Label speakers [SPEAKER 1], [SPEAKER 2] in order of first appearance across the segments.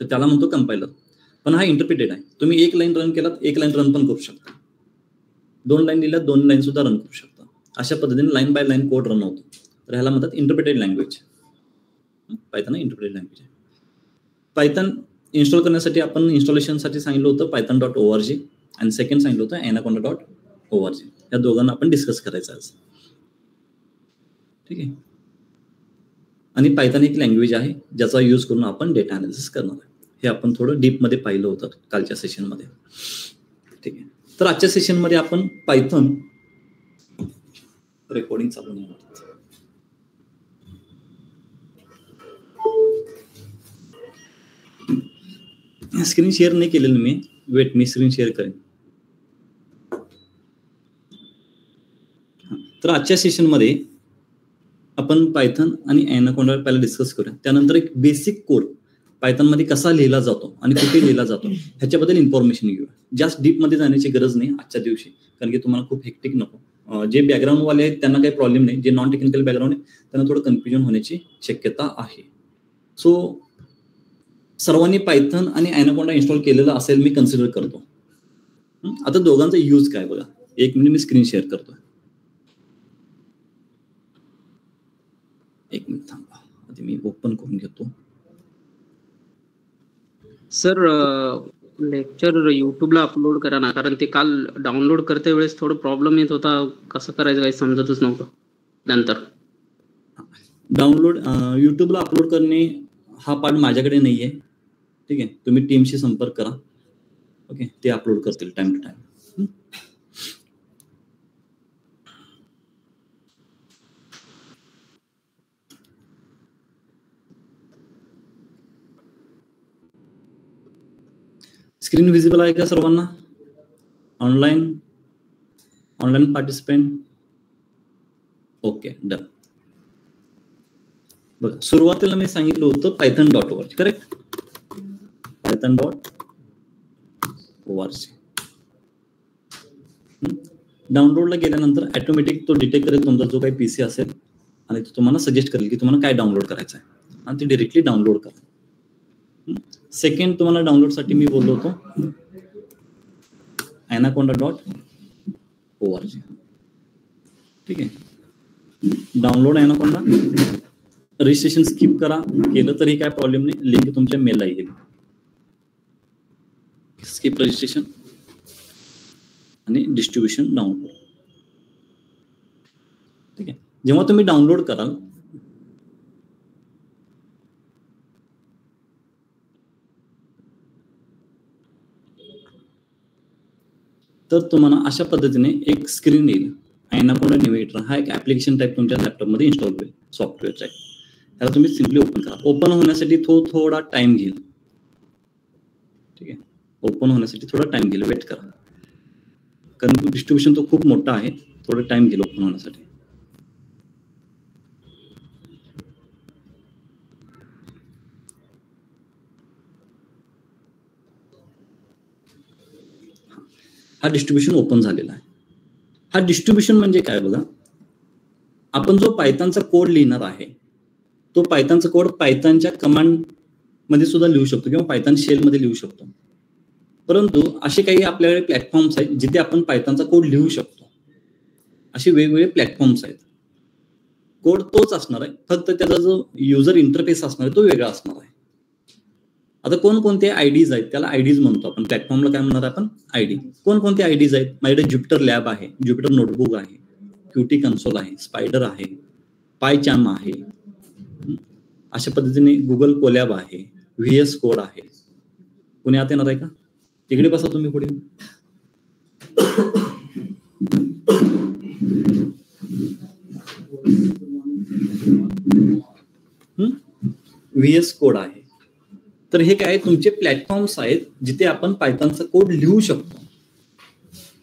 [SPEAKER 1] तर त्याला म्हणतो कंपायलर. पण हा इंटरप्रिटेड आहे. तुम्ही एक लाईन रन केलात, एक लाईन रन पण करू शकता. 2 लाईन दिल्यात, 2 लाईन सुद्धा रन करू शकता. अशा पद्धतीने line by line code run होतो. तर ह्याला म्हणतात interpreted language. Python interpreted language आहे. पायथन इन्स्टॉल करण्यासाठी आपण इन्स्टॉलेशनसाठी सांगितलं होतं python.org आणि सेकंड सांगितलं होतं anaconda.org. या दोघांना आपण डिस्कस करायचं आज. ठीक आहे. आणि पायथन एक लँग्वेज आहे ज्याचा यूज करून आपण डेटा अनालिसिस करणार आहे. हे आपण थोडं डीपमध्ये पाहिलं होतं कालच्या सेशनमध्ये. ठीक आहे. तर आजच्या सेशनमध्ये आपण पायथन रेकॉर्डिंग चालू नाही होत. स्क्रीन शेअर नाही केलेलं मी. वेट, मी स्क्रीन शेअर करेन. तर आजच्या सेशनमध्ये आपण पायथन आणि ॲनाकोंडा पहिला डिस्कस करूया. त्यानंतर एक बेसिक कोड पायथनमध्ये कसा लिहिला जातो आणि कुठे लिहिला जातो ह्याच्याबद्दल इन्फॉर्मेशन घेऊया. जास्त डीपमध्ये जाण्याची गरज नाही आजच्या दिवशी, कारण की तुम्हाला खूप हेक्टिक नको. जे बॅकग्राऊंडवाले आहेत त्यांना काही प्रॉब्लेम नाही. जे नॉन टेक्निकल बॅकग्राऊंड आहे त्यांना थोडं कन्फ्युजन होण्याची शक्यता आहे. सो सर्वांनी पायथन आणि ॲनाकोंडा इन्स्टॉल केलेला असेल मी कन्सिडर करतो. आता दोघांचा यूज काय बघा. एक मिनिट मी स्क्रीन शेअर करतो. एक मिनिट थांबा, आधी मी ओपन करून घेतो.
[SPEAKER 2] सर लेक्चर युट्यूबला अपलोड करा ना, कारण ते काल डाउनलोड करते वेळेस थोडं प्रॉब्लेम येत होता. कसं करायचं काही समजतच नव्हतं. नंतर
[SPEAKER 1] डाउनलोड युट्यूबला अपलोड करणे हा पार्ट माझ्याकडे नाही आहे. ठीक आहे. तुम्ही टीमशी संपर्क करा. ओके, ते अपलोड करतील time to time. Screen visible आहे का सर्वांना? Online participant? Okay, done. बघा, सुरुवातीला मी सांगितलं होतं python.org, करेक्ट? python.org. डाउनलोडला गेल्यानंतर ऑटोमॅटिक तो डिटेक्ट करेल तुमचा जो काही पीसी असेल आणि तो तुम्हाला सजेस्ट करेल की तुम्हाला काय डाउनलोड करायचं आहे आणि ते डिरेक्टली डाउनलोड करा. सेकंड तुम्हाला डाउनलोडसाठी मी बोललो होतो anaconda.org. ठीक आहे. Download anaconda. रजिस्ट्रेशन स्किप करा, केलं तरी काय प्रॉब्लेम नाही. लिंक तुमच्या मेलला येईल. स्किप रजिस्ट्रेशन आणि डिस्ट्रीब्युशन डाउनलोड. ठीक आहे. जेव्हा तुम्ही डाउनलोड कराल तर तुम्हाला अशा पद्धतीने एक स्क्रीन येईल. ॲनाकोंडा नेव्हिगेटर हा एक ऍप्लिकेशन टाईप तुमच्या लॅपटॉपमध्ये इन्स्टॉल होईल. Software type. त्याला तुम्ही सिम्पली ओपन करा. ओपन होण्यासाठी थोडा टाइम घेईल. ठीक आहे. ओपन होण्यासाठी थोडा टाइम घेईल. वेट करा, कारण डिस्ट्रीब्युशन तो खूप मोठा आहे. थोडा टाइम घेईल ओपन होण्यासाठी. हा डिस्ट्रीब्युशन ओपन झालेला आहे. हा डिस्ट्रीब्युशन म्हणजे काय बघा, आपण जो पायथनचा कोड लिहिणार आहे तो पायथनचा कोड पायथनच्या कमांड मध्ये सुद्धा लिहू शकतो किंवा पायथन शेल मध्ये लिहू शकतो. परंतु असे काही आपल्याकडे प्लॅटफॉर्म्स आहेत जिथे आपण पायथनचा कोड लिहू शकतो. असे वेगवेगळे प्लॅटफॉर्म्स आहेत. कोड तोच असणार आहे, फक्त त्याचा जो युजर इंटरफेस असणार आहे तो वेगळा असणार आहे. आता कोणकोणते आयडीज आहेत त्याला आयडीज म्हणतो आपण. प्लॅटफॉर्मला काय म्हणणार आपण? आयडी. कोणकोणते आयडीज आहेत? माझ्याकडे ज्युपिटर लॅब आहे, ज्युपिटर नोटबुक आहे, क्यूटी कन्सोल आहे, स्पायडर आहे, पायचार्म आहे. अशा पद्धतीने गुगल कोलॅब आहे, व्हीएस कोड आहे. कोणी आत येणार आहे का? तिकडे बसा तुम्ही पुढे. व्हीएस कोड आहे. तर हे काय तुमचे प्लॅटफॉर्म्स आहेत जिथे आपण पायथनचा कोड लिहू शकतो.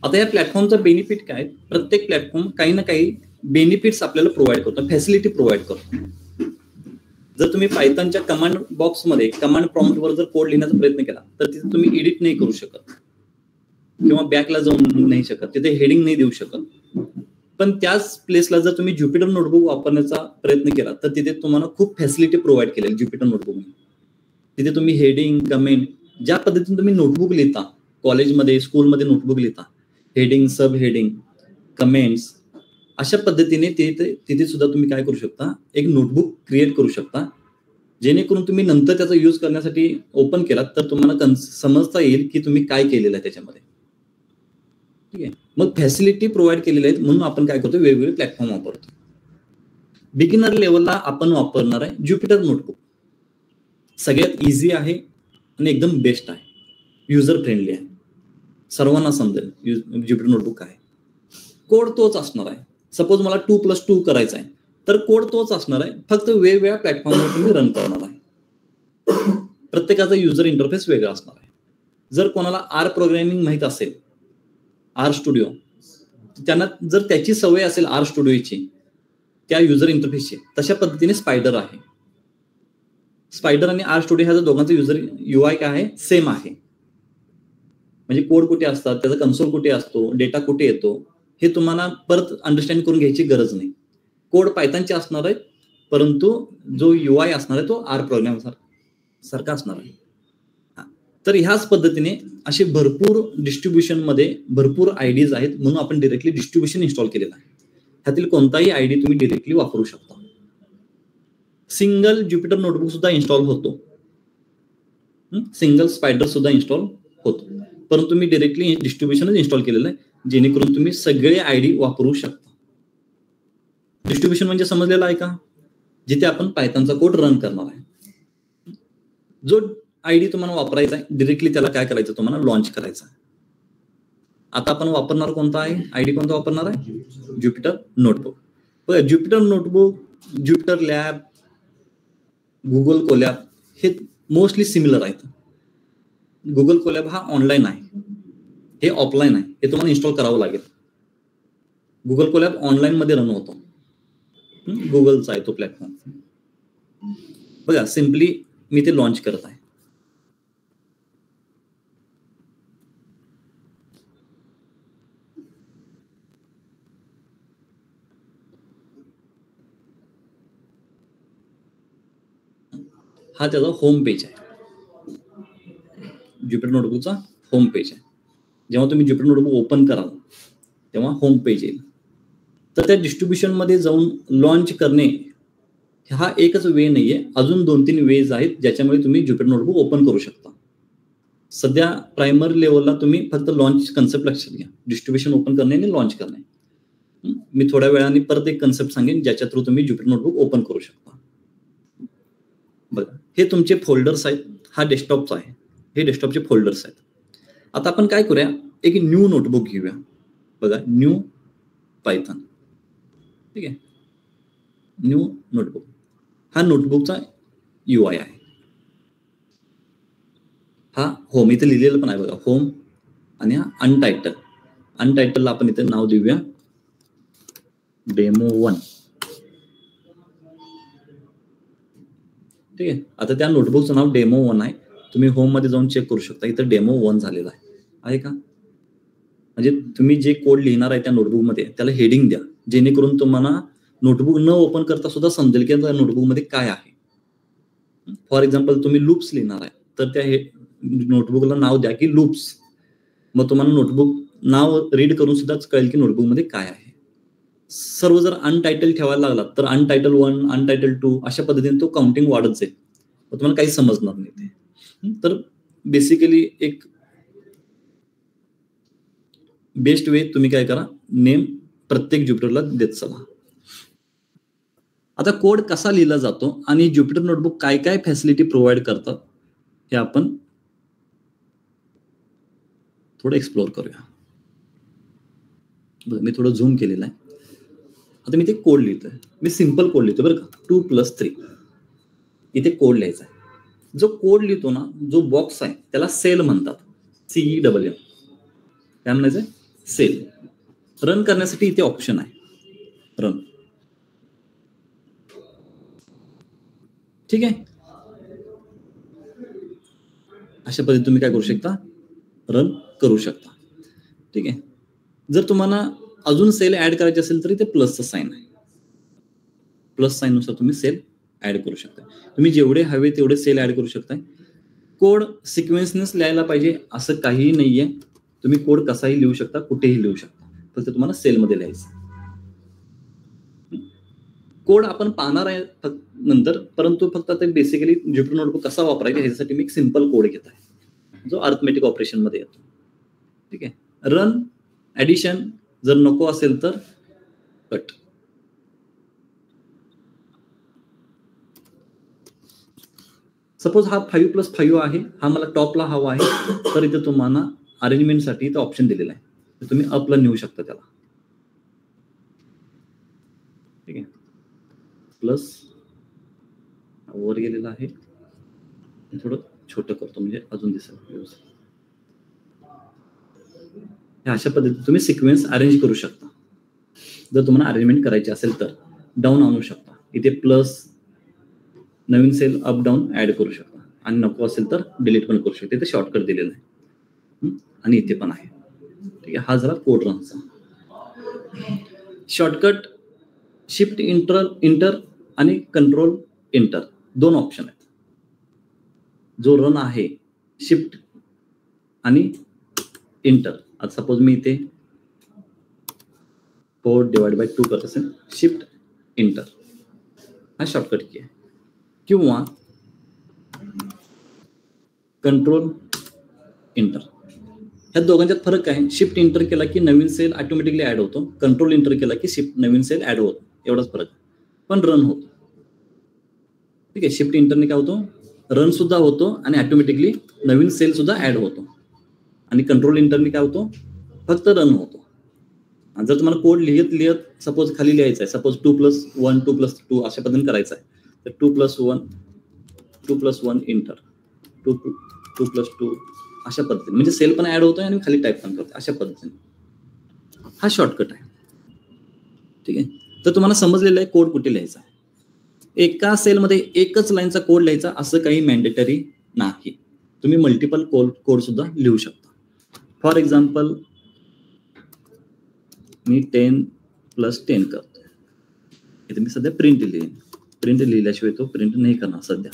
[SPEAKER 1] आता या प्लॅटफॉर्मचा बेनिफिट काय? प्रत्येक प्लॅटफॉर्म काही ना काही बेनिफिट्स आपल्याला प्रोव्हाइड करतो, फॅसिलिटी प्रोव्हाइड करतो. जर तुम्ही पायथनच्या कमांड बॉक्समध्ये कमांड प्रॉम्प्टवर जर कोड लिहिण्याचा प्रयत्न केला तर तिथे तुम्ही एडिट नाही करू शकत किंवा बॅकला जाऊन नाही शकत, तिथे हेडिंग नाही देऊ शकत. पण त्याच प्लेसला जर तुम्ही ज्युपिटर नोटबुक वापरण्याचा प्रयत्न केला तर तिथे तुम्हाला खूप फॅसिलिटी प्रोव्हाइड केलेली ज्युपिटर नोटबुकने. तिथे तुम्ही हेडिंग, कमेंट, ज्या पद्धतीने तुम्ही नोटबुक लिहिता, कॉलेजमध्ये, स्कूलमध्ये नोटबुक लिहिता, हेडिंग, सब हेडिंग, कमेंट्स, अशा पद्धतीने तिथे सुद्धा तुम्ही काय करू शकता, एक नोटबुक क्रिएट करू शकता, जेणेकरून तुम्ही नंतर त्याचा यूज करण्यासाठी ओपन केलात तर तुम्हाला समजता येईल की तुम्ही काय केलेलं आहे त्याच्यामध्ये. ठीक आहे. मग फॅसिलिटी प्रोव्हाइड केलेल्या आहेत म्हणून आपण काय करतो, वेगवेगळे प्लॅटफॉर्म वापरतो. बिगिनर लेवलला आपण वापरणार आहे ज्युपिटर नोटबुक. सगळ्यात इझी आहे आणि एकदम बेस्ट आहे, युजर फ्रेंडली आहे, सर्वांना समजेल ज्युपिटर नोटबुक आहे. कोड तोच असणार आहे. सपोज मला 2+2 करायचा आहे तर कोड तोच असणार आहे, फक्त वेगवेगळ्या प्लॅटफॉर्मवर तुम्ही रन करणार आहे. प्रत्येकाचा युजर इंटरफेस वेगळा असणार आहे. जर कोणाला आर प्रोग्रामिंग माहित असेल, आर स्टुडिओ, त्यांना जर त्याची सवय असेल आर स्टुडिओची, त्या युजर इंटरफेसची, तशा पद्धतीने स्पायडर आहे. स्पायडर आणि आर स्टुडिओ ह्या दोघांचा युजर UI काय आहे, सेम आहे. म्हणजे कोड कुठे असतात, त्याचा कन्सोल कुठे असतो, डेटा कुठे येतो, हे तुम्हाला परत अंडरस्टँड करून घ्यायची गरज नाही. कोड पायथॉनचे असणार आहे, परंतु जो UI असणार आहे तो आर प्रोग्राम सारखा असणार आहे. तर ह्याच पद्धतीने असे भरपूर डिस्ट्रीब्युशनमध्ये भरपूर आयडीज आहेत, म्हणून आपण डिरेक्टली डिस्ट्रीब्युशन इन्स्टॉल केलेलं आहे. ह्यातील कोणताही आयडी तुम्ही डिरेक्टली वापरू शकता. सिंगल ज्युपिटर नोटबुक सुद्धा इन्स्टॉल होतो, सिंगल स्पायडर सुद्धा इन्स्टॉल होतो, परंतु मी डिरेक्टली डिस्ट्रीब्युशनच इन्स्टॉल केलेलं आहे, जेणेकरून तुम्ही सगळे आयडी वापरू शकता. डिस्ट्रीब्युशन म्हणजे समजलेलं आहे का, जिथे आपण पायथॉनचा कोड रन करणार आहे. जो आयडी तुम्हाला वापरायचा आहे डिरेक्टली त्याला काय करायचं, तुम्हाला लॉन्च करायचा आहे. आता आपण वापरणार कोणता आहे, आयडी कोणता वापरणार आहे, ज्युपिटर नोटबुक. बघा, Jupiter notebook, Jupiter lab, Google collab हे मोस्टली सिमिलर आहेत. गुगल कोलॅब हा ऑनलाईन आहे, हे ऑफलाईन आहे, हे तुम्हाला इन्स्टॉल करावं लागेल. गुगल कोलॅब ऑनलाईन मध्ये रन होतो, गुगलचा आहे तो प्लॅटफॉर्म. बघा, सिम्पली मी ते लॉन्च करत आहे. हा त्याचा होम पेज आहे, ज्युपिटर नोटबुकचा होम पेज आहे. जेव्हा तुम्ही ज्युपिटर नोटबुक ओपन कराल तेव्हा होम पेज येईल. तर त्या डिस्ट्रीब्युशन मध्ये जाऊन लॉन्च करणे हा एकच वे नाहीये, अजून 2-3 वेज आहेत ज्याच्यामुळे तुम्ही ज्युपिटर नोटबुक ओपन करू शकता. सध्या प्रायमरी लेवलला तुम्ही फक्त लॉन्च कन्सेप्ट लक्षात घ्या, डिस्ट्रीब्युशन ओपन करणे आणि लॉन्च करणे. मी थोड्या वेळाने परत एक कन्सेप्ट सांगेन ज्याच्या थ्रू तुम्ही ज्युपिटर नोटबुक ओपन करू शकता. बघा, हे तुमचे फोल्डर्स आहेत, हा डेस्कटॉपचा आहे, हे डेस्कटॉपचे फोल्डर्स आहेत. आता आपण काय करूया, एक न्यू नोटबुक घेऊया. बघा, न्यू पायथॉन. ठीक आहे, न्यू नोटबुक, हा नोटबुकचा UI आहे. हा होम इथे लिहिलेलं पण आहे बघा, होम, आणि हा अनटायटल. अनटायटलला आपण इथे नाव देऊया डेमो 1. ठीक आहे. आता त्या नोटबुकचं नाव डेमो 1 आहे. तुम्ही होम मध्ये जाऊन चेक करू शकता, इथं डेमो 1 झालेला आहे का. म्हणजे तुम्ही जे कोड लिहिणार आहे त्या नोटबुक मध्ये त्याला हेडिंग द्या, जेणेकरून तुम्हाला नोटबुक न ओपन करता सुद्धा समजेल की त्या नोटबुक मध्ये काय आहे. फॉर एक्झाम्पल तुम्ही लूप्स लिहिणार आहे तर त्या नोटबुकला नाव द्या की लूप्स. मग तुम्हाला नोटबुक नाव रीड करून सुद्धाच कळेल की नोटबुक मध्ये काय आहे. सर्व जर अनटायटल ठेवायला लागला तर अनटायटल 1, अनटायटल 2 अशा पद्धतीने तो काउंटिंग वाढत जाईल, तुम्हाला काही समजणार नाही ते. तर बेसिकली एक बेस्ट वे तुम्ही काय करा, नेम प्रत्येक ज्युपिटरला देत चला. आता कोड कसा लिहिला जातो आणि ज्युपिटर नोटबुक काय काय फॅसिलिटी प्रोव्हाइड करतात हे आपण थोडं एक्सप्लोर करूया. मी थोडं झूम केलेलं आहे. आता मी ते कोड लिहितोय, मी सिंपल कोड लिहितो बरं का, 2+3 इथे कोड लिहायचा आहे. जो कोड लिहितो ना, जो बॉक्स आहे त्याला सेल म्हणतात, CELL. काय म्हणायचंय, सेल. रन करण्यासाठी इथे ऑप्शन आहे, रन. ठीक आहे, अशा पद्धतीने तुम्ही काय करू शकता, रन करू शकता. ठीक आहे. जर तुम्हाला अजून सेल ऍड करायचे असेल तरी ते प्लसचं साइन आहे, प्लस साइन नुसार तुम्ही सेल ऍड करू शकता. तुम्ही जेवढे हवे तेवढे सेल ऍड करू शकता. कोड सिक्वेन्सनेच लिहायला पाहिजे असं काहीही नाहीये. तुम्ही कोड कसाही लिहू शकता, कुठेही लिहू शकता, फक्त तुम्हाला सेलमध्ये लिहायचं. कोड आपण पाहणार आहे नंतर, परंतु फक्त आता बेसिकली ज्युपिटर नोटबुक कसा वापरायचा ह्याच्यासाठी मी एक सिंपल कोड घेत आहे जो अर्थमेटिक ऑपरेशन मध्ये येतो. ठीक आहे. रन, ऍडिशन जर नको असेल तर कट. सपोज हा 5+5 आहे, हा मला टॉपला हवा आहे, तर इथे तुम्हाला अरेंजमेंटसाठी इथं ऑप्शन दिलेला आहे, तर तुम्ही अपला नेऊ शकता त्याला. ठीक आहे. प्लस वर गेलेला आहे, थोडं छोटं करतो म्हणजे अजून दिसेल व्यवस्थित. अशा पद्धतीने तुम्ही सिक्वेन्स अरेंज करू शकता. जर तुम्हाला अरेंजमेंट करायची असेल तर डाऊन आणू शकता. इथे प्लस नवीन सेल अप डाऊन ऍड करू शकता, आणि नको असेल तर डिलीट पण करू शकता. इथे शॉर्टकट दिलेला आहे आणि इथे पण आहे. ठीक आहे. हा झाला कोड रनचा शॉर्टकट. शिफ्ट इंटर आणि कंट्रोल इंटर दोन ऑप्शन आहेत. जो रन आहे शिफ्ट आणि इंटर. आता सपोज मी इथे 4/2 करत असेल, शिफ्ट इंटर हा शॉर्टकट की आहे, किंवा कंट्रोल इंटर. ह्या दोघांच्यात फरक आहे. शिफ्ट इंटर केला की नवीन सेल ऑटोमॅटिकली ऍड होतो, कंट्रोल इंटर केला की शिफ्ट नवीन सेल ऍड होतो, एवढाच फरक आहे, पण रन होतो. ठीक आहे. शिफ्ट इंटरने काय होतो, रन सुद्धा होतो आणि ऑटोमॅटिकली नवीन सेल सुद्धा ऍड होतो. आणि कंट्रोल इंटरने काय होतो, फक्त रन होतो. आणि जर तुम्हाला कोड लिहत सपोज खाली लिहायचा आहे, सपोज 2+1 2+2 अशा पद्धतीने करायचं आहे, तर 2+1 इंटर 2+2 अशा पद्धतीने, म्हणजे सेल पण ऍड होतोय आणि खाली टाईप पण करतोय, अशा पद्धतीने हा शॉर्टकट आहे. ठीक आहे. तर तुम्हाला समजलेलं आहे कोड कुठे लिहायचा आहे. एका सेलमध्ये एकच लाईनचा कोड लिहायचा असं काही मॅन्डेटरी नाही. तुम्ही मल्टिपल कोड सुद्धा लिहू शकता. फॉर एक्झाम्पल मी 10+10 करतोय. इथे मी सध्या प्रिंट लिहिन. प्रिंट लिहिल्याशिवाय तो प्रिंट नाही करणार सध्या.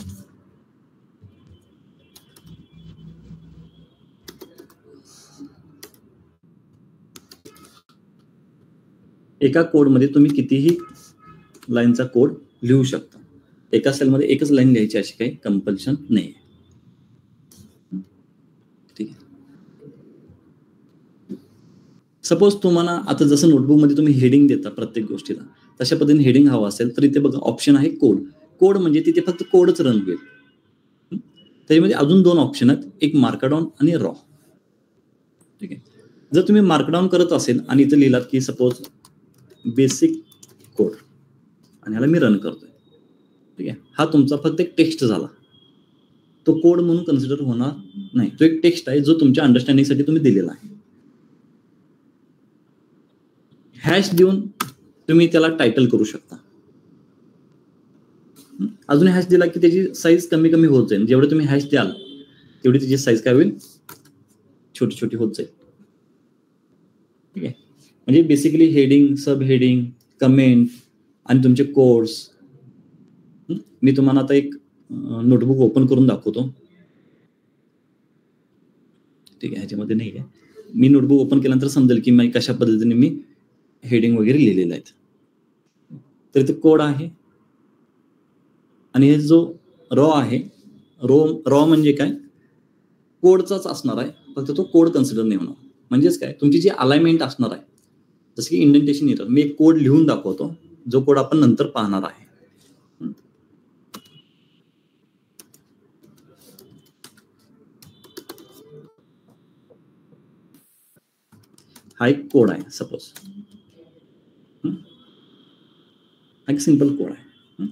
[SPEAKER 1] एका कोडमध्ये तुम्ही कितीही लाईनचा कोड लिहू शकता. एका सेलमध्ये एकच लाईन लिहायची अशी काही कंपल्शन नाही. ठीक आहे. सपोज तुम्हाला आता जसं नोटबुकमध्ये तुम्ही हेडिंग देता प्रत्येक गोष्टीला, तशा पद्धतीने हेडिंग हवा असेल तर इथे बघा ऑप्शन आहे कोड. कोड म्हणजे तिथे फक्त कोडच रन होईल. त्याच्यामध्ये अजून दोन ऑप्शन आहेत, एक मार्कडाऊन आणि रॉ. ठीक आहे. जर तुम्ही मार्कडाऊन करत असेल आणि इथे लिहिलात की सपोज बेसिक कोड आणि ह्याला मी रन करतोय. ठीक आहे. हा तुमचा फक्त एक टेक्स्ट झाला, तो कोड म्हणून कन्सिडर होणार नाही. तो एक टेक्स्ट आहे जो तुमच्या अंडरस्टँडिंगसाठी तुम्ही दिलेला आहे. हॅश देऊन तुम्ही त्याला टायटल करू शकता. अजून हॅश दिला की त्याची साईज कमी कमी होत जाईल. जेवढे तुम्ही हॅश द्याल तेवढी त्याची साईज काय होईल, छोटी छोटी होत जाईल. ठीक आहे. म्हणजे बेसिकली हेडिंग, सब हेडिंग, कमेंट आणि तुमचे कोड्स. मी तुम्हाला आता एक नोटबुक ओपन करून दाखवतो. ठीक आहे. ह्याच्यामध्ये नाही आहे. मी नोटबुक ओपन केल्यानंतर समजेल की मी कशा पद्धतीने मी हेडिंग वगैरे लिहिलेले आहेत. तर इथे कोड आहे आणि हे जो रॉ आहे, रॉ म्हणजे काय, कोडचाच असणार आहे, फक्त तो कोड कन्सिडर नाही होणार. म्हणजेच काय, तुमची जी अलाइनमेंट असणार आहे, जसं की इंडेंटेशन एरर, मी एक कोड लिहून दाखवतो जो कोड आपण नंतर पाहणार आहे. हा एक कोड आहे सपोज, हा एक सिंपल कोड आहे.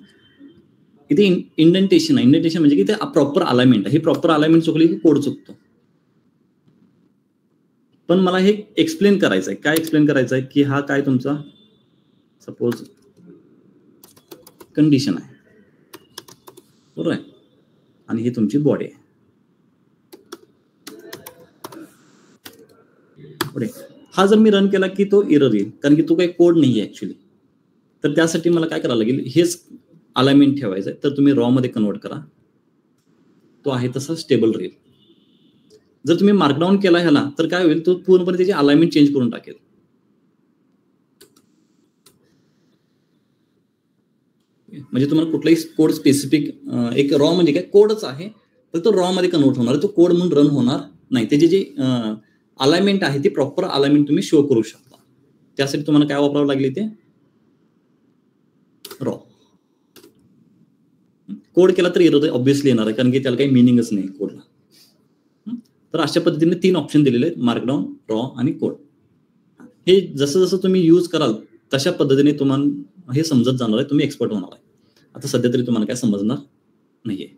[SPEAKER 1] इथे इंडेंटेशन आहे. इंडेंटेशन म्हणजे की ते प्रॉपर अलाइनमेंट आहे. ही प्रॉपर अलाइनमेंट चुकली की कोड चुकतो. पण मला हे एक्सप्लेन करायचं आहे. काय एक्सप्लेन करायचं आहे की हा काय तुमचा सपोज कंडिशन आहे, बरोबर आहे, आणि ही तुमची बॉडी आहे. हा जर मी रन केला की तो एरर येईल, कारण की तो काही कोड नाही आहे ऍक्च्युली. तर त्यासाठी मला काय करावं लागेल, हेच अलाइनमेंट ठेवायचं आहे. तर तुम्ही रॉ मध्ये कन्वर्ट करा तो आहे तसा स्टेबल राहील. जर तुम्ही मार्कडाऊन केला ह्याला तर काय होईल, तो पूर्णपणे त्याची अलाइनमेंट चेंज करून टाकेल. म्हणजे तुम्हाला कुठलाही कोड स्पेसिफिक एक रॉ म्हणजे काय कोडच आहे, तर तो रॉ मध्ये कन्वर्ट होणार, तो कोड म्हणून रन होणार नाही. त्याची जी अलाइनमेंट आहे ती प्रॉपर अलाइनमेंट तुम्ही शो करू शकता. त्यासाठी तुम्हाला काय वापरावं लागेल, ते रॉ. कोड केला तर एरर ऑब्व्हियसली येणार आहे, कारण की त्याला काही मिनिंगच नाही कोडला. तर अशा पद्धतीने 3 ऑप्शन दिलेले आहेत, मार्कडाऊन, रॉ आणि कोड. हे जसं जसं तुम्ही यूज कराल तशा पद्धतीने तुम्हाला हे समजत जाणार आहे, तुम्ही एक्सपर्ट होणार आहे. आता सध्या तरी तुम्हाला काय समजणार नाहीये.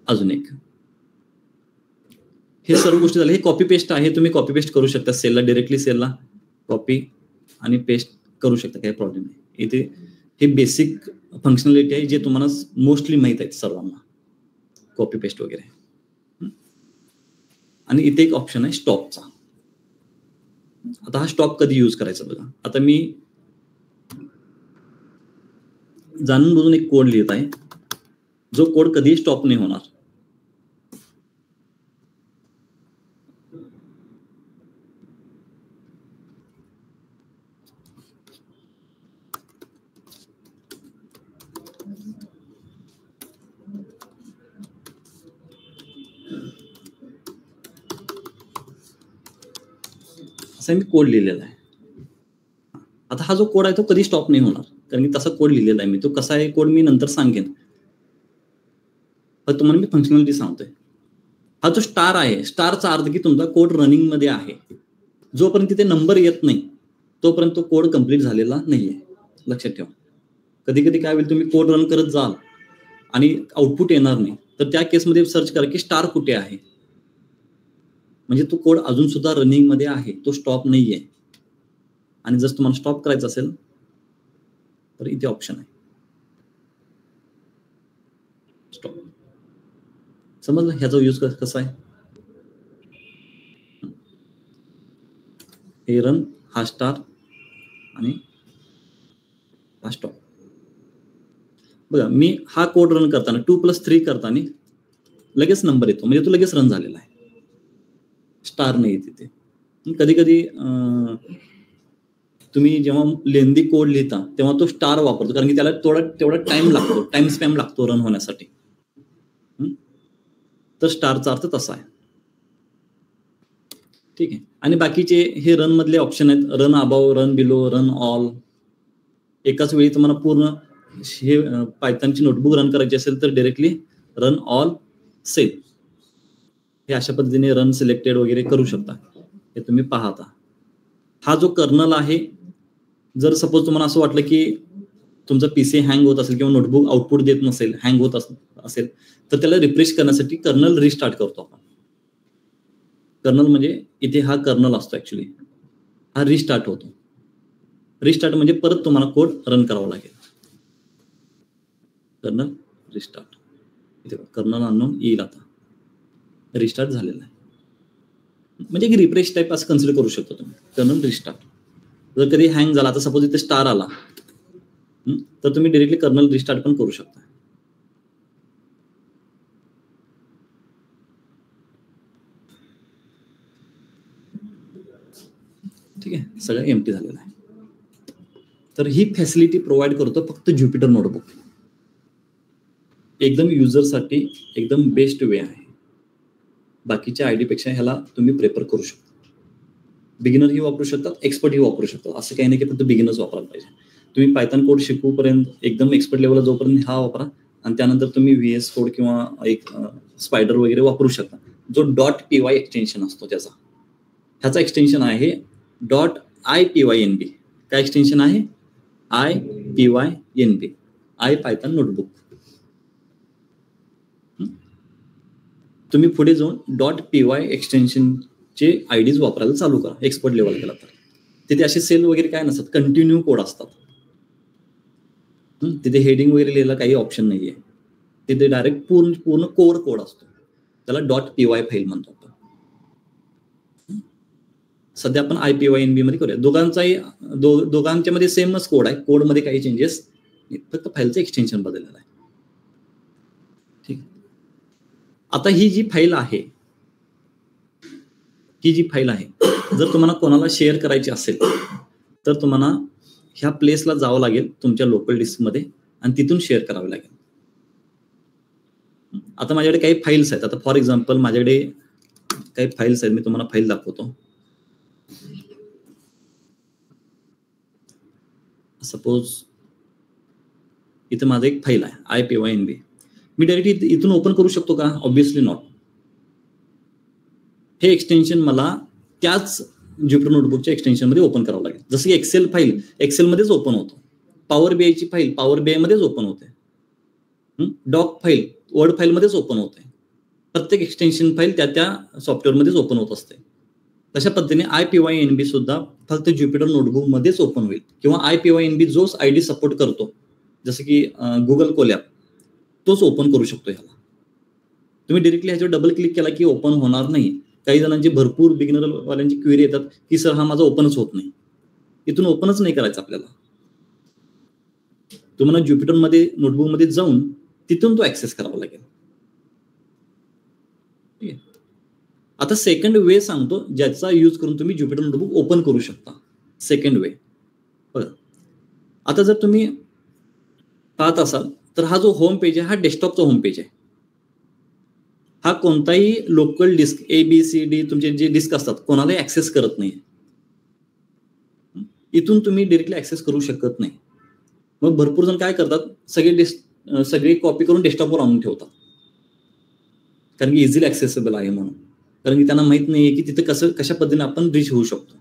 [SPEAKER 1] अजून एक, हे सर्व गोष्टी झाल्या. हे कॉपी पेस्ट आहे, तुम्ही कॉपी पेस्ट करू शकता सेलला, डायरेक्टली सेलला कॉपी आणि पेस्ट करू शकता, काही प्रॉब्लेम नाही. इथे हे बेसिक फंक्शनॅलिटी आहे जे तुम्हाला मोस्टली माहित आहेत सर्वांना, कॉपी पेस्ट वगैरे. आणि इथे एक ऑप्शन आहे स्टॉपचा. आता हा स्टॉप कधी यूज करायचा बघा. आता मी जाणून बुजून एक कोड लिहित आहे, जो कोड कधीही स्टॉप नाही होणार. असा मी कोड लिहिलेला आहे. आता हा जो कोड आहे तो कधी स्टॉप नाही होणार, कारण की तसा कोड लिहिलेला आहे मी. तो कसा आहे कोड मी नंतर सांगेन, पण तुम्हाला मी फंक्शनॅलिटी सांगतोय. हा जो स्टार आहे, स्टारचा अर्थ की तुमचा कोड रनिंग मध्ये आहे. जोपर्यंत तिथे नंबर येत नाही तोपर्यंत तो कोड कम्प्लीट झालेला नाहीये, लक्षात ठेवा. कधी कधी काय होईल, तुम्ही कोड रन करत जाल आणि आउटपुट येणार नाही, तर त्या केसमध्ये सर्च करा की स्टार कुठे आहे, म्हणजे तो कोड अजून सुद्धा रनिंग मध्ये आहे, तो स्टॉप नाहीये. आणि जर तुम्हाला स्टॉप करायचं असेल तर इथे ऑप्शन आहे स्टॉप. समजलं ह्याचा यूज कसा आहे. हे रन, हा स्टार आणि हा स्टॉप. बघा, मी हा कोड रन करताना 2+3 करताना लगेच नंबर येतो, म्हणजे तो लगेच रन झालेला आहे, स्टार नाही तिथे. कधी कधी तुम्ही जेव्हा लेंदी कोड लिहिता तेव्हा तो स्टार वापरतो, कारण की त्याला तेवढा टाइम लागतो, टाइम स्पॅम लागतो रन होण्यासाठी. तर स्टारचा अर्थ तसा आहे, ठीक आहे. आणि बाकीचे हे रन मधले ऑप्शन आहेत, run above, run below, run all. एकाच वेळी तुम्हाला पूर्ण हे पायथॉनची नोटबुक रन करायची असेल तर डायरेक्टली रन ऑल सेल, हे अशा पद्धतीने रन सिलेक्टेड वगैरे करू शकता. हे तुम्ही पाहता. हा जो कर्नल आहे, जर सपोज तुम्हाला असं वाटलं की तुमचा पीसी हँग होत असेल किंवा नोटबुक आउटपुट देत नसेल, हँग होत असेल, तर त्याला रिफ्रेश करण्यासाठी कर्नल रिस्टार्ट करतो आपण. कर्नल म्हणजे इथे हा कर्नल असतो, ऍक्च्युली हा रिस्टार्ट होतो. रिस्टार्ट म्हणजे परत तुम्हाला कोड रन करावा लागेल. कर्नल रिस्टार्ट, इथे कर्नल अननोन येईल, आता रिस्टार्ट झालेला आहे. म्हणजे एक रिफ्रेश टाईप असं कन्सिडर करू शकता तुम्ही, कर्नल रिस्टार्ट. जर कधी हँग झाला, आता सपोज इथे स्टार आला, तर तुम्ही डायरेक्टली कर्नल रिस्टार्ट पण करू शकता. ठीक आहे, सगळं एम्प्टी झालेलं आहे. तर ही फॅसिलिटी प्रोव्हाइड करतो फक्त ज्युपिटर नोटबुक. एकदम युजरसाठी एकदम बेस्ट वे आहे. बाकीच्या आयडी पेक्षा ह्याला तुम्ही प्रेफर करू शकता. बिगिनर ही वापरू शकतात, एक्सपर्ट ही वापरू शकतात. असं काही नाही की फक्त बिगिनर्स वापरायला पाहिजे. तुम्ही पायथन कोड शिकूपर्यंत एकदम एक्सपर्ट लेवलला जोपर्यंत हा वापरा, आणि त्यानंतर तुम्ही VS कोड किंवा एक स्पायडर वगैरे वापरू शकता. जो .py एक्सटेन्शन असतो त्याचा, ह्याचा एक्सटेन्शन आहे .ipynb. काय एक्सटेन्शन आहे? IPYNB, I Python notebook. तुम्ही पुढे जाऊन .py एक्सटेन्शनचे आयडीज वापरायला चालू करा, एक्सपर्ट लेवल केला तर. तिथे असे सेल वगैरे काय नसतात, कंटिन्यू कोड असतात. तिथे हेडिंग वगैरे लिहायला काही ऑप्शन नाहीये. तिथे डायरेक्ट पूर्ण कोर कोड असतो, त्याला .py फाईल म्हणतो आपण. सध्या आपण IPYNB मध्ये करूया. दोघांच्या मध्ये सेमच कोड आहे, कोड मध्ये काही चेंजेस, फक्त फाईलचं एक्सटेन्शन बदललेलं आहे. ठीक. आता ही जी फाईल आहे, जर तुम्हाला कोणाला शेअर करायची असेल तर तुम्हाला ह्या प्लेसला जावं लागेल तुमच्या लोकल डिस्कमध्ये आणि तिथून शेअर करावे लागेल. आता माझ्याकडे काही फाईल्स आहेत. आता फॉर एक्झाम्पल माझ्याकडे काही फाईल्स आहेत, मी तुम्हाला फाईल दाखवतो. सपोज इथं माझं एक फाईल आहे IPYNB. मी डायरेक्ट इथून ओपन करू शकतो का? Obviously not. हे एक्सटेन्शन मला त्याच ज्युपिटर नोटबुकच्या एक्सटेन्शनमध्ये ओपन करावं लागेल. जसं की एक्सेल फाईल एक्सेलमध्येच ओपन होतो, पॉवर बीआयची फाईल पॉवर बीआय मध्येच ओपन होते, डॉक फाईल वर्ड फाईलमध्येच ओपन होते. प्रत्येक एक्सटेन्शन फाईल त्या सॉफ्टवेअरमध्येच ओपन होत असते. तशा पद्धतीने IPYNB सुद्धा फक्त ज्युपिटर नोटबुकमध्येच ओपन होईल, किंवा IPYNB जोच ID सपोर्ट करतो, जसं की गुगल कोलॅब, तोच ओपन करू शकतो ह्याला. तुम्ही डिरेक्टली ह्याच्यावर डबल क्लिक केला की ओपन होणार नाही. काही जणांची भरपूर बिगिनरवाल्यांची क्वेरी येतात की सर हा माझा ओपनच होत नाही. इथून ओपनच नाही करायचं आपल्याला. तुम्हाला ज्युपिटरमध्ये नोटबुकमध्ये जाऊन तिथून तो ऍक्सेस करावा लागेल. ठीक आहे. आता सेकंड वे सांगतो ज्याचा यूज करून तुम्ही ज्युपिटर नोटबुक ओपन करू शकता. सेकंड वे बघा, आता जर तुम्ही पाहत असाल तर हा जो होम पेज आहे हा डेस्कटॉपचा होम पेज आहे. हा कोणताही लोकल डिस्क ABCD तुमचे जे डिस्क असतात कोणालाही ऍक्सेस करत नाही. इथून तुम्ही डिरेक्टली ऍक्सेस करू शकत नाही. मग भरपूर जण काय करतात, सगळे कॉपी करून डेस्कटॉपवर आणून ठेवतात, कारण की इझिली ऍक्सेसेबल आहे म्हणून. कारण की त्यांना माहित नाहीये की तिथे कशा पद्धतीने आपण रीच होऊ शकतो.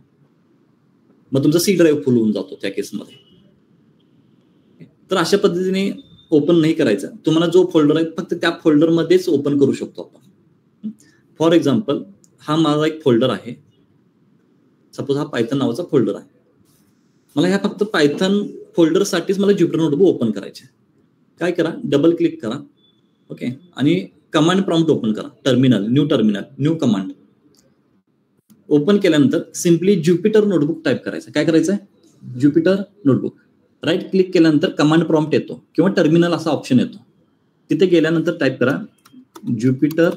[SPEAKER 1] मग तुमचा C ड्राईव्ह फुल होऊन जातो त्या केसमध्ये. तर अशा पद्धतीने ओपन नाही करायचं. तुम्हाला जो फोल्डर आहे फक्त त्या फोल्डरमध्येच ओपन करू शकतो आपण. फॉर एक्झाम्पल हा माझा एक फोल्डर आहे, सपोज हा पायथन नावाचा फोल्डर आहे. मला ह्या फक्त पायथन फोल्डरसाठीच मला ज्युपिटर नोटबुक ओपन करायचे. काय करा, डबल क्लिक करा, ओके, आणि कमांड प्रॉम्प्ट ओपन करा. न्यू कमांड ओपन केल्यानंतर सिम्पली ज्युपिटर नोटबुक टाईप करायचं. काय करायचं? Jupiter notebook. राईट क्लिक केल्यानंतर कमांड प्रॉम्प्ट येतो किंवा टर्मिनल असा ऑप्शन येतो. तिथे गेल्यानंतर टाईप करा ज्युपिटर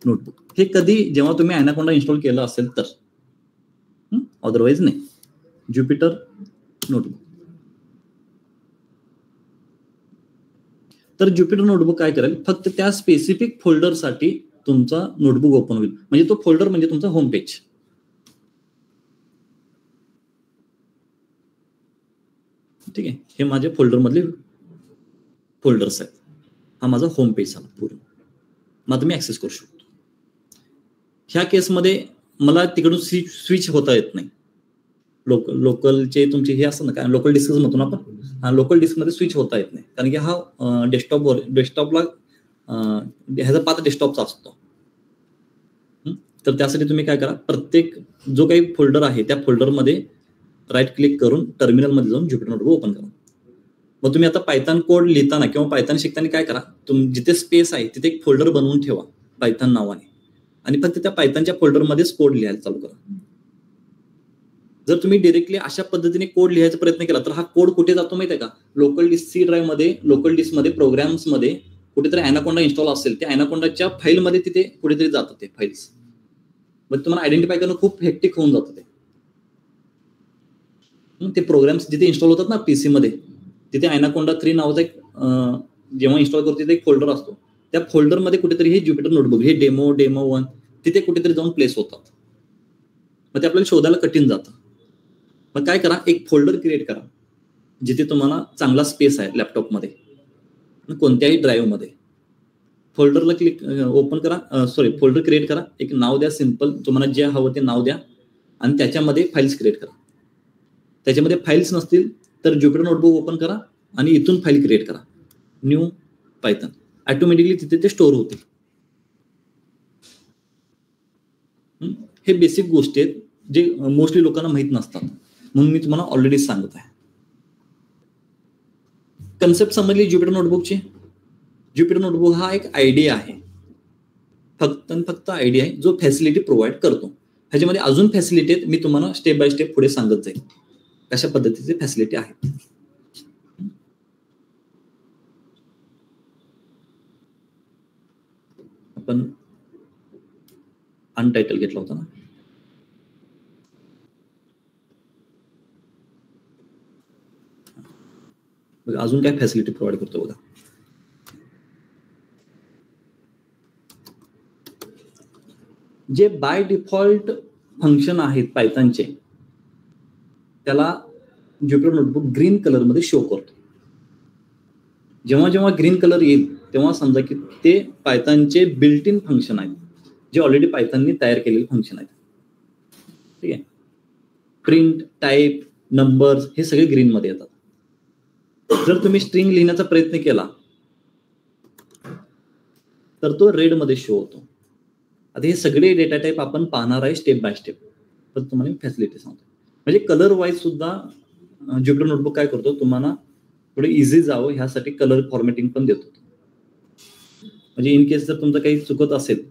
[SPEAKER 1] नोटबुक. हे कधी जेव्हा तुम्ही ॲनाकोंडा इन्स्टॉल केलं असेल तर, अदरवाईज नाही. Jupiter notebook. तर ज्युपिटर नोटबुक काय करेल, फक्त त्या स्पेसिफिक फोल्डरसाठी तुमचा नोटबुक ओपन होईल. म्हणजे तो फोल्डर म्हणजे तुमचा होम पेज. ठीक आहे. हे माझे फोल्डरमधले फोल्डर्स आहेत. हा माझा होम पेज झाला पूर्ण. मग आता मी ऍक्सेस करू शकतो. ह्या केसमध्ये मला तिकडून स्विच होता येत नाही. लोकलचे तुमचे हे असतं ना, काय लोकल डिस्क म्हणतो ना आपण, हा लोकल डिस्कमध्ये स्विच होता येत नाही, कारण की हा डेस्कटॉपला ह्याचा पाथ डेस्कटॉपचा असतो. तर त्यासाठी तुम्ही काय करा, प्रत्येक जो काही फोल्डर आहे त्या फोल्डरमध्ये राईट क्लिक करून टर्मिनलमध्ये जाऊन ज्युपिटर नोटबुक ओपन करा. मग तुम्ही आता पायथन कोड लिहिताना किंवा पायथन शिकताना काय करा, जिथे स्पेस आहे तिथे एक फोल्डर बनवून ठेवा पायथन नावाने, आणि फक्त त्या पायथनच्या फोल्डरमध्येच कोड लिहायला चालू करा. जर तुम्ही डिरेक्टली अशा पद्धतीने कोड लिहायचा प्रयत्न केला तर हा कोड कुठे जातो माहिती आहे का? लोकल डिस्क C ड्राईव्ह मध्ये, लोकल डिस्कमध्ये, प्रोग्राम्समध्ये कुठेतरी ॲनाकोंडा इन्स्टॉल असेल त्या ॲनाकोंडाच्या फाईलमध्ये तिथे कुठेतरी जातं ते फाईल्स. मग तुम्हाला आयडेंटिफाय करणं खूप हेक्टिक होऊन जातं. ते प्रोग्राम्स जिथे इन्स्टॉल होतात ना PC मध्ये, तिथे ॲनाकोंडा 3 नावाचा एक जेव्हा इन्स्टॉल करतो तिथे एक फोल्डर असतो. त्या फोल्डरमध्ये कुठेतरी हे ज्युपिटर नोटबुक, हे डेमो 1 तिथे कुठेतरी जाऊन प्लेस होतात. मग ते आपल्याला शोधायला कठीण जातं. मग काय करा, एक फोल्डर क्रिएट करा जिथे तुम्हाला चांगला स्पेस आहे लॅपटॉपमध्ये, कोणत्याही ड्राईव्हमध्ये. फोल्डरला ओपन करा, फोल्डर क्रिएट करा. एक नाव द्या सिम्पल, तुम्हाला जे हवं ते नाव द्या, आणि त्याच्यामध्ये फाईल्स क्रिएट करा. त्याच्यामध्ये फाईल्स नसतील तर ज्युपिटर नोटबुक ओपन करा आणि इथून फाईल क्रिएट करा, न्यू पायथन. ऑटोमॅटिकली तिथे ते स्टोअर होते. हे बेसिक गोष्टी आहेत जे मोस्टली लोकांना माहित नसतात, म्हणून मी तुम्हाला ऑलरेडी सांगत आहे. कन्सेप्ट समजली ज्युपिटर नोटबुकची. ज्युपिटर नोटबुक हा एक आयडिया आहे, फक्त आयडिया आहे जो फॅसिलिटी प्रोव्हाइड करतो. ह्याच्यामध्ये अजून फॅसिलिटी आहेत, मी तुम्हाला स्टेप बाय स्टेप पुढे सांगत जाईल कशा पद्धतीचे फॅसिलिटी आहेत. आपण आपण अनटायटल घेतला होता ना. बघा अजून काय फॅसिलिटी प्रोव्हाइड करतो बघा. जे बाय डिफॉल्ट फंक्शन आहेत पायथॉनचे त्याला ज्युपिटर नोटबुक ग्रीन कलर मध्ये शो करतो. जेव्हा जेव्हा ग्रीन कलर येईल तेव्हा समजा की ते पायथॉनचे बिल्ट इन फंक्शन आहेत जे ऑलरेडी पायथॉनने तयार केलेले फंक्शन आहेत. ठीक आहे. प्रिंट, टाईप, नंबर्स हे सगळे ग्रीन मध्ये येतात. जर तुम्ही स्ट्रिंग लिहिण्याचा प्रयत्न केला तर तो रेड मध्ये शो होतो. आता हे सगळे डेटा टाईप आपण पाहणार आहे स्टेप बाय स्टेप. तर तुम्हाला फॅसिलिटी सांगतो. म्हणजे कलर वाईज सुद्धा ज्युपिटर नोटबुक काय करतो तुम्हाला थोडं इझी जावं ह्यासाठी कलर फॉर्मॅटिंग पण देतो. म्हणजे इन केस जर तुमचं काही चुकत असेल,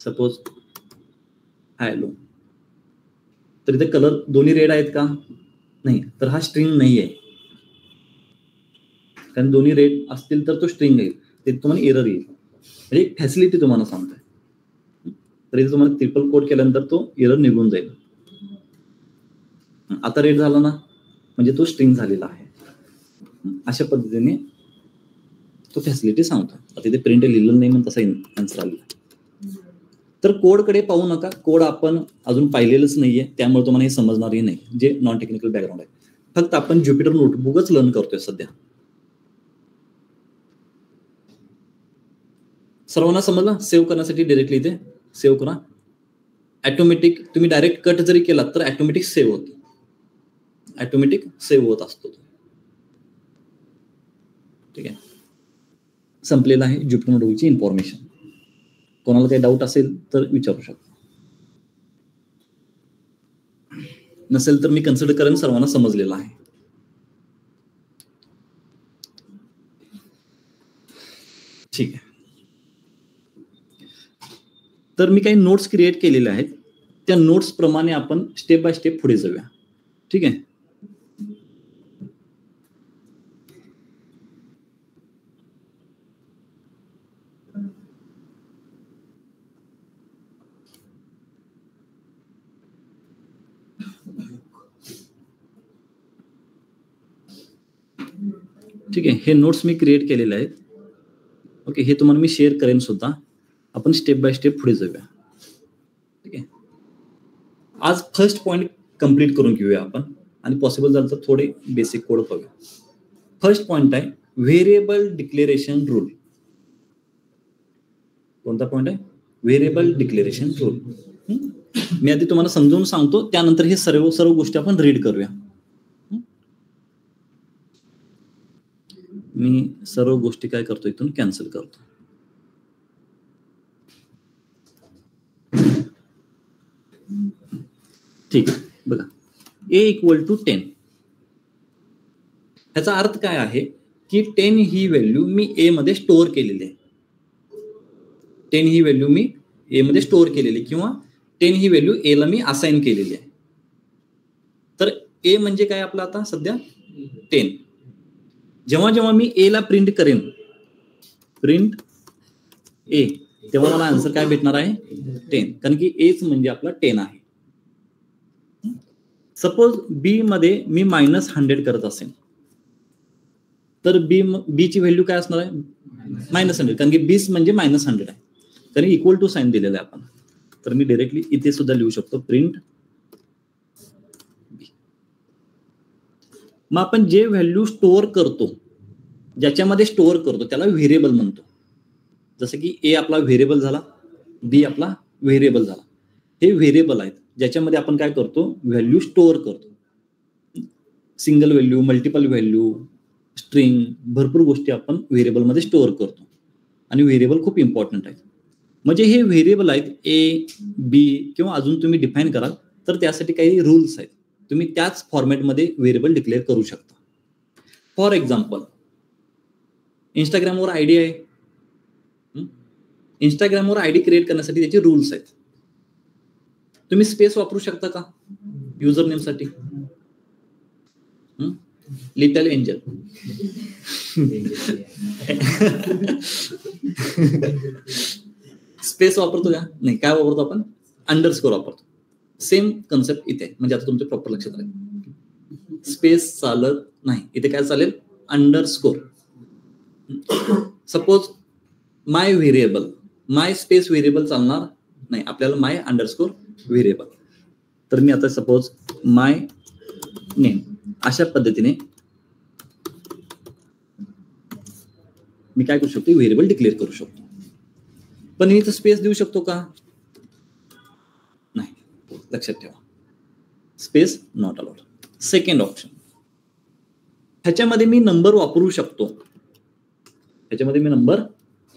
[SPEAKER 1] सपोज हॅलो, तर इथे कलर दोन्ही रेड आहेत का? नाही, तर हा स्ट्रिंग नाही आहे. कारण दोन्ही रेड असतील तर तो स्ट्रिंग येईल, ते तुम्हाला एरर येईल. म्हणजे एक फॅसिलिटी तुम्हाला सांगतोय. तर इथे तुम्हाला ट्रिपल कोट केल्यानंतर तो एरर निघून जाईल. आता रेड झाला ना म्हणजे तो स्ट्रिंग झालेला आहे. अशा पद्धतीने तो फॅसिलिटी सांगतो. आता इथे प्रिंट लिहिलं नाही म्हणून तसा आन्सर आलेला. तर कोडकडे पाहू नका. कोड आपण अजून पाहिलेलंच नाहीये, त्यामुळे तुम्हाला हे समजणारही नाही जे नॉन टेक्निकल बॅकग्राऊंड आहे. फक्त आपण ज्युपिटर नोटबुकच लर्न करतोय सध्या. सर्वांना समजलं? सेव्ह करण्यासाठी डिरेक्टली इथे सेव्ह करा. ऑटोमॅटिक तुम्ही डायरेक्ट कट जरी केला तर ऑटोमॅटिक सेव्ह होतो. ऑटोमॅटिक सेव्ह होत असतो. ठीक आहे. संपलेलं आहे ज्युपिटर नोटबुकची इन्फॉर्मेशन. कोणाला काही डाऊट असेल तर विचारू शकतो. नसेल तर मी कन्सिडर करेन सर्वांना समजलेलं आहे. ठीक आहे. तर मी काही नोट्स क्रिएट केलेले आहेत. त्या नोट्स प्रमाणे आपण स्टेप बाय स्टेप पुढे जाऊया. ठीक आहे. ठीक आहे. हे नोट्स मी क्रिएट केलेले आहेत. ओके. हे तुम्हाला मी शेअर करेन सुद्धा. आपण स्टेप बाय स्टेप पुढे जाऊया. ठीक आहे. आज फर्स्ट पॉइंट कंप्लीट करून घेऊया आपण आणि पॉसिबल झालं तर थोडे बेसिक कोड पाहूया. फर्स्ट पॉइंट आहे व्हेरिएबल डिक्लेरेशन रूल. कोणता पॉइंट आहे? Variable declaration rule. मी आधी तुम्हाला समजावून सांगतो, त्यानंतर हे सर्व गोष्टी आपण रीड करूया. मी सर्व गोष्टी काय करतो इथून कॅन्सल करतो. ठीक आहे. बघा a = 10. ह्याचा अर्थ काय आहे की 10 ही व्हॅल्यू मी a मध्ये स्टोअर केलेली आहे. 10 ही व्हॅल्यू मी a मध्ये स्टोअर केलेली किंवा 10 ही व्हॅल्यू a ला मी असाइन केलेली आहे. तर a म्हणजे काय आपला आता सध्या 10. जेव्हा जेव्हा मी a ला प्रिंट करेन, प्रिंट a, तेव्हा मला आन्सर काय भेटणार आहे? 10. कारण की aच म्हणजे आपला 10 आहे. सपोज b मध्ये मी -100 करत असेल तर b ची व्हॅल्यू काय असणार आहे? -100. कारण की 20 म्हणजे -100 आहे. कारण इक्वल टू साइन दिलेलं आहे आपण. तर मी डायरेक्टली इथे सुद्धा लिहू शकतो प्रिंट b. मग आपण जे व्हॅल्यू स्टोअर करतो, ज्याच्यामध्ये स्टोअर करतो त्याला व्हेरिएबल म्हणतो. जसं की a आपला व्हेरिएबल झाला, b आपला व्हेरिएबल झाला. हे व्हेरिएबल आहेत ज्याच्यामध्ये आपण काय करतो? व्हॅल्यू स्टोअर करतो. Single value, multiple value, string, भरपूर गोष्टी आपण व्हेरिएबल मध्ये स्टोअर करतो. आणि व्हेरिएबल खूप इम्पॉर्टंट आहेत. म्हणजे हे व्हेरिएबल आहेत a, b किंवा अजून तुम्ही डिफाईन कराल तर त्यासाठी काही रूल्स आहेत. तुम्ही त्याच फॉर्मॅटमध्ये व्हेरिएबल डिक्लेअर करू शकता. फॉर एक्झाम्पल, इंस्टाग्रामवर आयडी आहे. इंस्टाग्रामवर आयडी क्रिएट करण्यासाठी त्याचे रूल्स आहेत. तुम्ही स्पेस वापरू शकता का युजर नेम साठी? लिटल एंजल स्पेस वापरतो का? नाही. काय वापरतो आपण? अंडरस्कोर वापरतो. सेम कन्सेप्ट इथे, म्हणजे आता तुमच्या प्रॉपर लक्षात राहील. स्पेस चालत नाही, इथे काय चालेल? अंडरस्कोर. सपोज माय व्हेरिएबल, माय स्पेस व्हेरिएबल चालणार नाही, आपल्याला माय अंडरस्कोर व्हेरिएबल. तर मी आता सपोज माय नेम अशा पद्धतीने मी काय करू शकतो? व्हेरिएबल डिक्लेअर करू शकतो. पण मी इथं स्पेस देऊ शकतो का? नाही. लक्षात ठेवा, space not allowed. Second option, ह्याच्यामध्ये मी नंबर वापरू शकतो. ह्याच्यामध्ये मी नंबर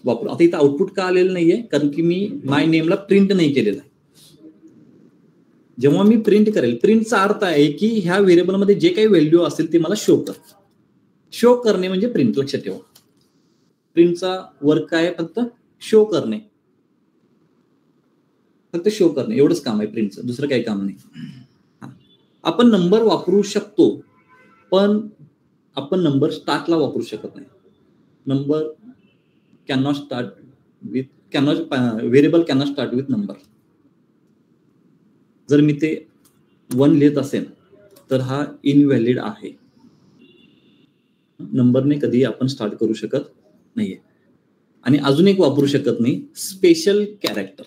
[SPEAKER 1] वापरू. आता इथं आउटपुट का आलेलं नाहीये? कारण की मी माय नेमला प्रिंट नाही केलेलं आहे. जेव्हा मी प्रिंट करेल, प्रिंटचा अर्थ आहे की ह्या व्हेरिएबलमध्ये जे काही व्हॅल्यू असेल ते मला शो कर. शो करणे म्हणजे प्रिंट. लक्षात ठेवा, प्रिंटचा वर्क काय? फक्त शो करणे, फक्त शो करणे एवढंच काम आहे प्रिंटचं, दुसरं काही काम नाही. आपण नंबर वापरू शकतो, पण आपण नंबर स्टार्टला वापरू शकत नाही. Number cannot start with variable cannot start with number. जर मी ते 1 लिहित असेल तर हा इनव्हॅलिड आहे. नंबरने कधी आपण स्टार्ट करू शकत नाहीये. आणि अजून एक वापरू शकत नाही, स्पेशल कॅरेक्टर.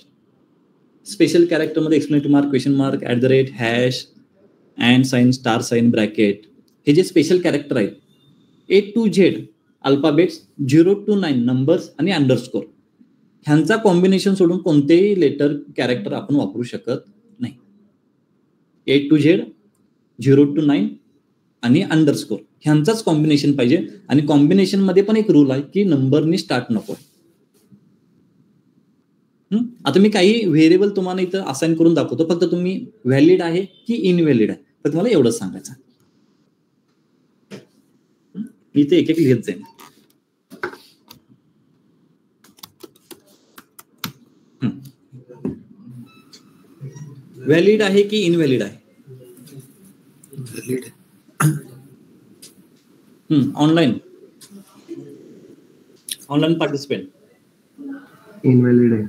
[SPEAKER 1] स्पेशल कॅरेक्टर मध्ये exclamation mark, question mark, @ hash, and sign, star sign, bracket, हे जे स्पेशल कॅरेक्टर आहेत, A to Z alphabets, 0 to 9 numbers आणि अंडरस्कोर, ह्यांचा कॉम्बिनेशन सोडून कोणतेही लेटर कॅरेक्टर आपण वापरू शकत नाही. A to Z, 0 to 9 आणि अंडरस्कोर ह्यांचाच कॉम्बिनेशन पाहिजे. आणि कॉम्बिनेशन मध्ये पण एक रूल आहे की नंबरनी स्टार्ट नको. आता मी काही व्हेरिएबल तुम्हाला इथं असाइन करून दाखवतो, फक्त तुम्ही व्हॅलिड आहे की इनव्हॅलिड आहे तर तुम्हाला एवढंच सांगायचं. मी इथे एक एक लिहित जाईन. व्हॅलिड आहे की इनव्हॅलिड आहे?
[SPEAKER 3] व्हॅलिड.
[SPEAKER 1] ऑनलाईन पार्टिसिपेंट
[SPEAKER 3] इनव्हॅलिड आहे.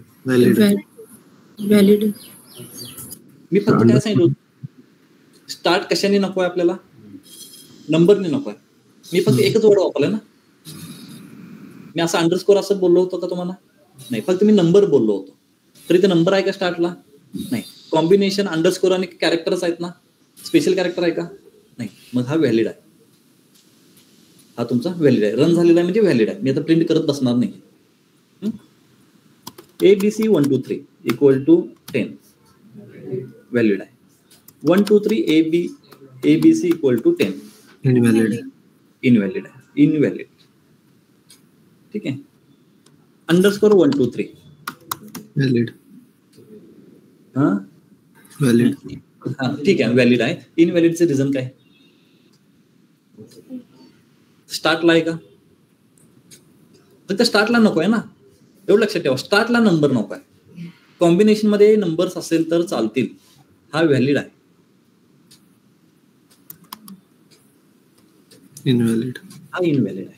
[SPEAKER 4] व्हॅलिड.
[SPEAKER 1] मी फक्त काय सांगितलं, स्टार्ट कशाने नको आहे आपल्याला? नंबरने नको आहे. मी फक्त एकच वर्ड वापरलाय ना. मी असं अंडरस्कोर असं बोललो होतो का तुम्हाला? नाही, फक्त मी नंबर बोललो होतो. तरी ते नंबर आहे का स्टार्टला? नाही. कॉम्बिनेशन अंडरस्कोर आणि कॅरेक्टर्स आहेत ना. स्पेशल कॅरेक्टर आहे का? नाही. मग हा व्हॅलिड आहे. हा तुमचा व्हॅलिड आहे. रन झालेला आहे म्हणजे व्हॅलिड आहे. मी आता प्रिंट करत बसणार नाही. ABC 1 2 3 = 10 व्हॅलिड आहे. 1 2 3 ABC = 10
[SPEAKER 3] इनव्हॅलिड.
[SPEAKER 1] इनव्हॅलिड आहे. इनव्हॅलिड. ठीक आहे. Underscore 1 2 3
[SPEAKER 3] valid.
[SPEAKER 1] हा
[SPEAKER 3] व्हॅलिड.
[SPEAKER 1] हा ठीक आहे, व्हॅलिड आहे. इनव्हॅलिडचे रिझन काय? स्टार्टला आहे का? फक्त स्टार्टला नको आहे ना, एवढं लक्षात ठेवा. स्टार्टला नंबर नको आहे. कॉम्बिनेशन मध्ये नंबर्स असेल तर चालतील. हा व्हॅलिड आहे.
[SPEAKER 3] इनव्हॅलिड.
[SPEAKER 1] हा इनव्हॅलिड आहे.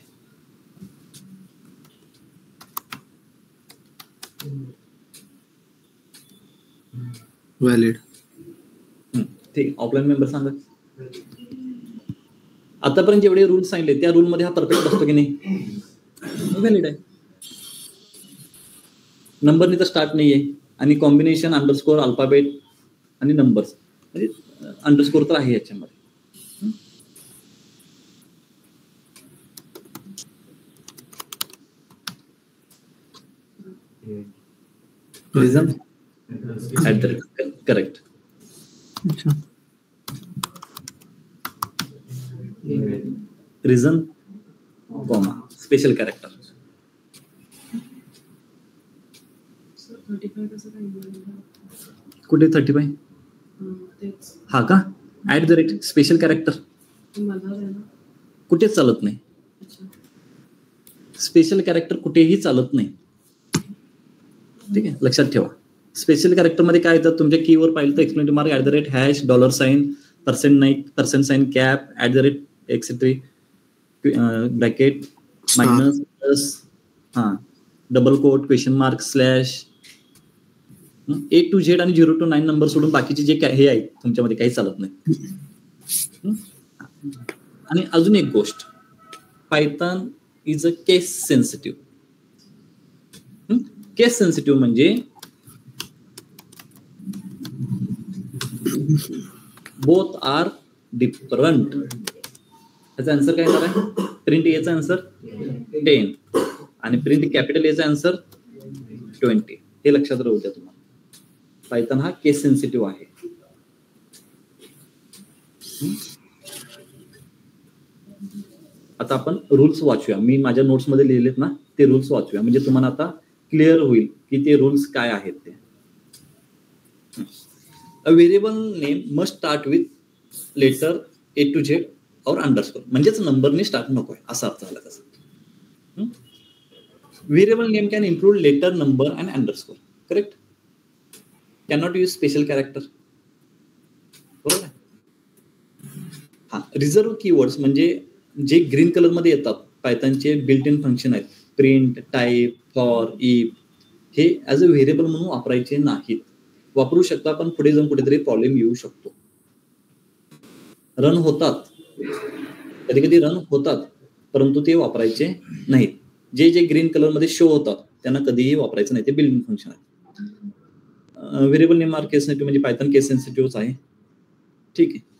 [SPEAKER 3] व्हॅलिड.
[SPEAKER 1] ठीक. ऑफलाईन मेंबर सांगा. आतापर्यंत जेवढे रूल सांगितले त्या रूल मध्ये हा परफेक्ट बसतो की नाही? व्हॅलिड आहे. नंबरनी तर स्टार्ट नाहीये आणि कॉम्बिनेशन अंडरस्कोर, अल्फाबेट आणि नंबर्स म्हणजे अंडरस्कोर तर आहे याच्यामध्ये. Reason correct. Reason comma special character. कुठे 35? हा का? @ स्पेशल कॅरेक्टर कुठेच चालत नाही. स्पेशल कॅरेक्टर कुठेही चालत नाही. ठीक आहे, लक्षात ठेवा. स्पेशल कॅरेक्टर मध्ये काय येतं? तुमच्या कीवर पाहिलं तर exclamation mark, @ hash, $, %, %, cap, @ etcetera, bracket, minus plus double quote question mark slash A to Z आणि 0 to 9 नंबर सोडून बाकीचे जे हे आहेत तुमच्यामध्ये काही चालत नाही. आणि अजून एक गोष्ट, Python is a case sensitive. Case sensitive म्हणजे बोथ आर डिफरंट. याचा आन्सर काय येणार आहे? प्रिंट एचा आन्सर 10 आणि प्रिंट कॅपिटल एचा आन्सर 20. हे लक्षात राहू द्या तुम्हाला. पायथन हा केस सेन्सिटिव्ह आहे. आता आपण रूल्स वाचूया. मी माझ्या नोट्स मध्ये लिहिलेत ना ते रूल्स वाचूया, म्हणजे तुम्हाला आता क्लिअर होईल की ते रूल्स काय आहेत ते. A variable name must start with letter A to Z और अंडरस्कोर, म्हणजेच नंबरने स्टार्ट नको आहे असा अर्थ झाला त्याचा. Variable name can include letter, number and underscore. Correct. Cannot use special character. बरोबर आहे. रिझर्व्ह कीवर्ड्स म्हणजे जे ग्रीन कलर मध्ये येतात पायथनचे बिल्ट इन फंक्शन आहेत, प्रिंट, टाईप, फॉर, इफ, हे ऍज अ व्हेरिएबल म्हणून वापरायचे नाहीत. वापरू शकता पण पुढे जाऊन कुठेतरी प्रॉब्लेम येऊ शकतो. रन होतात, कधी कधी रन होतात, परंतु ते वापरायचे नाहीत. जे जे ग्रीन कलर मध्ये शो होतात त्यांना कधीही वापरायचं नाही, ते बिल्ट इन फंक्शन आहे. व्हेरिएबल नेम आर केस सेन्सिटिव्ह, म्हणजे पायथन केस सेन्सिटिव्हच आहे. ठीक आहे.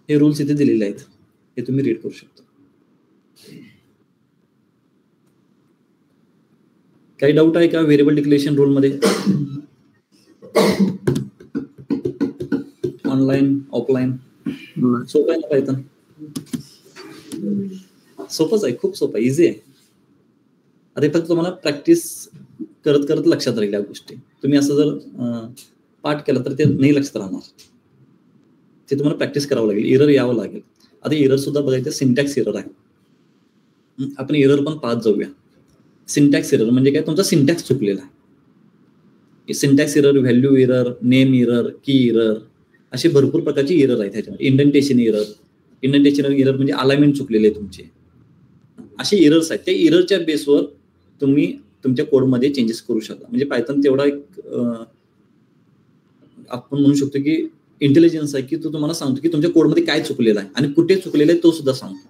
[SPEAKER 1] हे रूल्स इथे दिलेले आहेत, हे तुम्ही रीड करू शकता. काही डाऊट आहे का व्हेरिएबल डिक्लेरेशन रूल मध्ये? Online, offline? सोपं आहे ना पायथन? सोपंच आहे, खूप सोपं आहे, इझी आहे. आता फक्त तुम्हाला प्रॅक्टिस करत करत लक्षात राहील या गोष्टी. तुम्ही असं जर पाठ केला तर ते नाही लक्षात राहणार. ते तुम्हाला प्रॅक्टिस करावं लागेल, एरर यावं लागेल. आता एरर सुद्धा बघायचं, सिंटॅक्स एरर आहे. आपण एरर पण पाहत जाऊया. सिंटॅक्स एरर म्हणजे काय? तुमचा सिंटॅक्स चुकलेला आहे. Syntax error, value error, name error, की एरर, असे भरपूर प्रकारचे एरर आहेत ह्याच्यामध्ये. इंडेंटेशन एरर, इंडेंटेशन एरर म्हणजे अलाइनमेंट चुकलेले तुमचे. असे एरर्स आहेत. त्या एररच्या बेसवर तुम्ही तुमच्या कोडमध्ये चेंजेस करू शकता. म्हणजे पायथन तेवढा एक आपण म्हणू शकतो की इंटेलिजन्स आहे की तो तुम्हाला सांगतो की तुमच्या कोडमध्ये काय चुकलेलं आहे आणि कुठे चुकलेलं आहे तो सुद्धा सांगतो.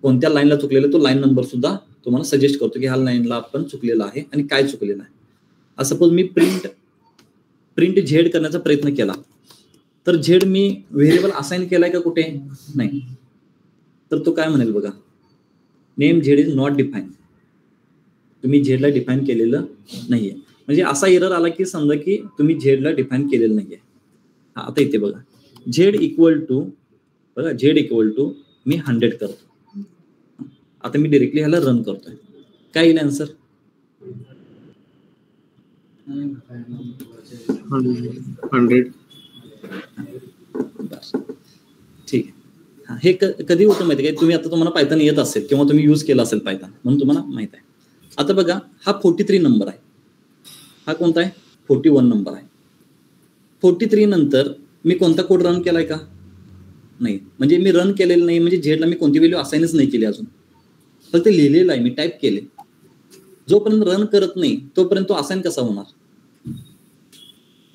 [SPEAKER 1] कोणत्या लाईनला चुकलेलं आहे तो लाईन नंबर सुद्धा तुम्हाला सजेस्ट करतो की ह्या लाईनला आपण चुकलेलं आहे आणि काय चुकलेलं आहे. सपोज मी प्रिंट झेड करण्याचा प्रयत्न केला तर झेड मी व्हेरिएबल असाइन केलाय का कुठे? नाही. तर तो काय म्हणेल बघा, name Z is not define. तुम्ही झेडला डिफाईन केलेलं नाहीये. म्हणजे असा एरर आला की समजा की तुम्ही झेडला डिफाईन केलेलं नाहीये. आता इथे बघा, झेड इक्वल टू, बघा झेड इक्वल टू मी 100 करतो. आता मी डिरेक्टली ह्याला रन करतोय. काय येईल आन्सर?
[SPEAKER 3] 100.
[SPEAKER 1] ठीक आहे. हे कधी होतं माहिती आहे? तुम्ही आता तुम्हाला पायथन येत असेल किंवा तुम्ही यूज केला असेल पायथन म्हणून तुम्हाला माहित आहे. आता बघा, हा 43 नंबर आहे. हा कोणता आहे? 41 नंबर आहे. 43 नंतर मी कोणता कोड रन केलाय का? नाही. म्हणजे मी रन केलेलं नाही, म्हणजे झेडला मी कोणती व्हॅल्यू असाइनच नाही केली अजून, फक्त लिहिलेलं आहे, मी टाईप केले. जोपर्यंत रन करत नाही तोपर्यंत तो असाइन कसा होणार?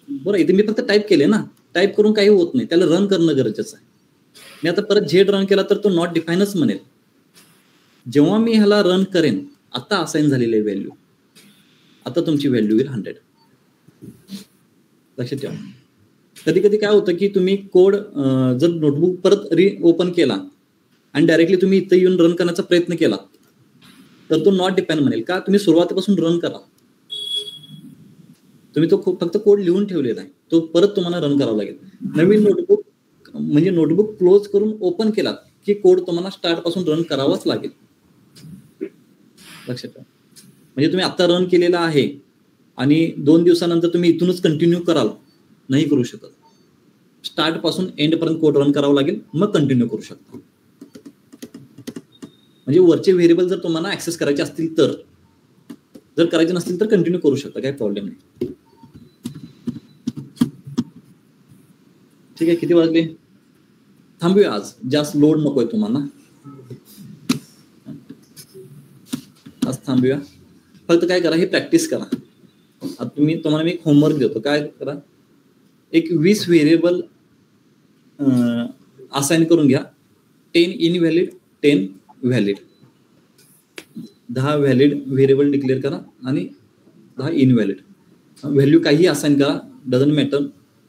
[SPEAKER 1] बरं, इथे मी फक्त टाईप केले ना, टाईप करून काही होत नाही, त्याला रन करणं गरजेचं आहे. मी आता परत झेड रन केला तर तो नॉट डिफाईनच म्हणेल. जेव्हा मी ह्याला रन करेन, आता असाइन झालेली व्हॅल्यू, आता तुमची व्हॅल्यू येईल 100. लक्षात ठेवा. कधी कधी काय होतं की तुम्ही कोड जर नोटबुक परत ओपन केला आणि डायरेक्टली तुम्ही इथं येऊन रन करण्याचा प्रयत्न केला तर तो नॉट डिफाईन म्हणेल. का? तुम्ही सुरुवातीपासून रन करा. तुम्ही तो फक्त कोड लिहून ठेवलेला आहे, तो परत तुम्हाला रन करावा लागेल. नवीन नोटबुक म्हणजे नोटबुक क्लोज करून ओपन केला की कोड तुम्हाला स्टार्ट पासून रन करावाच लागेल. लक्षात ठेवा. म्हणजे तुम्ही आता रन केलेला आहे आणि 2 दिवसानंतर तुम्ही इथूनच कंटिन्यू कराल, नाही करू शकत. स्टार्ट पासून एंड पर्यंत कोड रन करावं लागेल, मग कंटिन्यू करू शकता. म्हणजे वरचे व्हेरिएबल जर तुम्हाला ऍक्सेस करायचे असतील तर, जर करायचे नसतील तर कंटिन्यू करू शकता, काही प्रॉब्लेम नाही. ठीक आहे. किती वाजले? थांबूया आज, जास्त लोड नकोय तुम्हाला, आज थांबूया. फक्त काय करा, हे प्रॅक्टिस करा. आता तुम्हाला मी एक होमवर्क देतो. काय करा, एक 20 व्हेरिएबल असाइन करून घ्या. 10 invalid, 10 valid. 10 valid variable declare करा आणि 10 इनव्हॅलिड. व्हॅल्यू काही असाइन करा, डझंट मॅटर,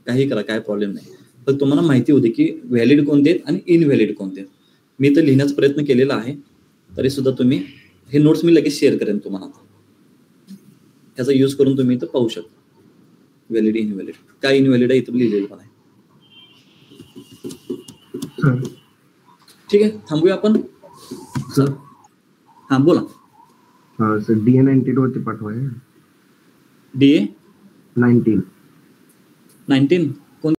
[SPEAKER 1] काही करा, काय प्रॉब्लेम नाही. तर तुम्हाला माहिती होते की व्हॅलिड कोणते आहेत आणि इनव्हॅलिड कोणते आहेत. मी तर लिहिण्याचा प्रयत्न केलेला आहे, तरी सुद्धा तुम्ही हे नोट्स मी लगेच शेअर करेन तुम्हाला. त्याचा यूज करून तुम्ही इथं पाहू शकता व्हॅलिड इनव्हॅलिड. काय इनव्हॅलिड आहे इथं लिहिलेलं पण आहे. ठीक आहे, थांबूया आपण. हा बोला.
[SPEAKER 5] सर DA19 वरती पाठवा.
[SPEAKER 1] DA19